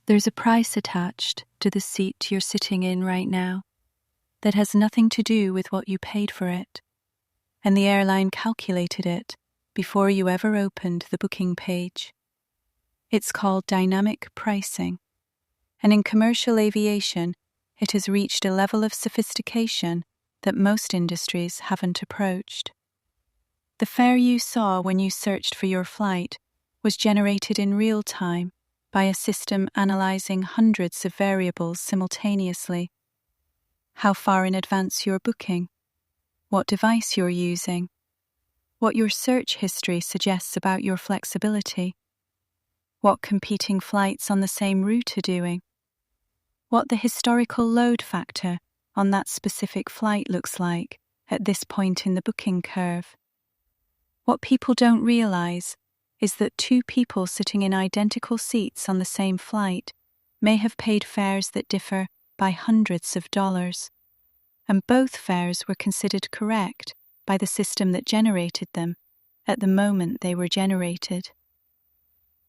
There's a price attached to the seat you're sitting in right now that has nothing to do with what you paid for it, and the airline calculated it before you ever opened the booking page. It's called dynamic pricing, and in commercial aviation, it has reached a level of sophistication that most industries haven't approached. The fare you saw when you searched for your flight was generated in real time by a system analyzing hundreds of variables simultaneously. How far in advance you're booking, what device you're using, what your search history suggests about your flexibility, what competing flights on the same route are doing, what the historical load factor on that specific flight looks like at this point in the booking curve. What people don't realize is that two people sitting in identical seats on the same flight may have paid fares that differ by hundreds of dollars, and both fares were considered correct by the system that generated them at the moment they were generated.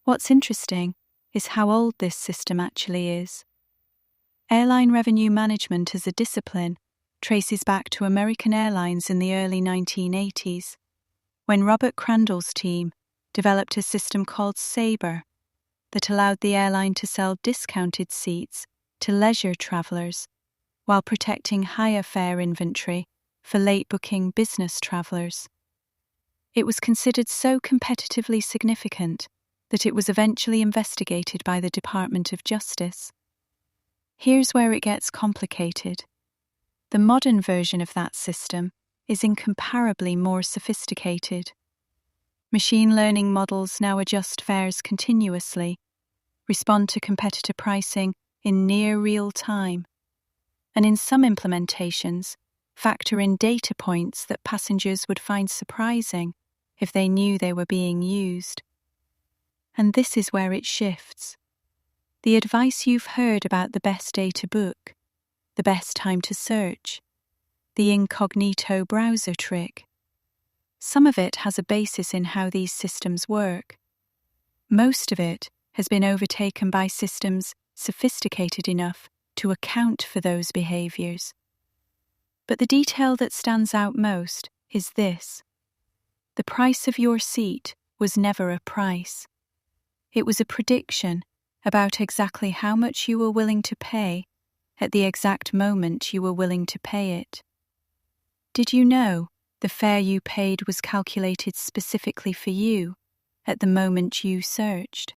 What's interesting is how old this system actually is. Airline revenue management as a discipline traces back to American Airlines in the early 1980s, when Robert Crandall's team developed a system called Sabre that allowed the airline to sell discounted seats to leisure travelers while protecting higher fare inventory for late-booking business travelers. It was considered so competitively significant that it was eventually investigated by the Department of Justice. Here's where it gets complicated. The modern version of that system is incomparably more sophisticated. Machine learning models now adjust fares continuously, respond to competitor pricing in near real time, and in some implementations, factor in data points that passengers would find surprising if they knew they were being used. And this is where it shifts. The advice you've heard about the best day to book, the best time to search, the incognito browser trick, some of it has a basis in how these systems work. Most of it has been overtaken by systems sophisticated enough to account for those behaviors. But the detail that stands out most is this: the price of your seat was never a price. It was a prediction about exactly how much you were willing to pay at the exact moment you were willing to pay it. Did you know the fare you paid was calculated specifically for you at the moment you searched?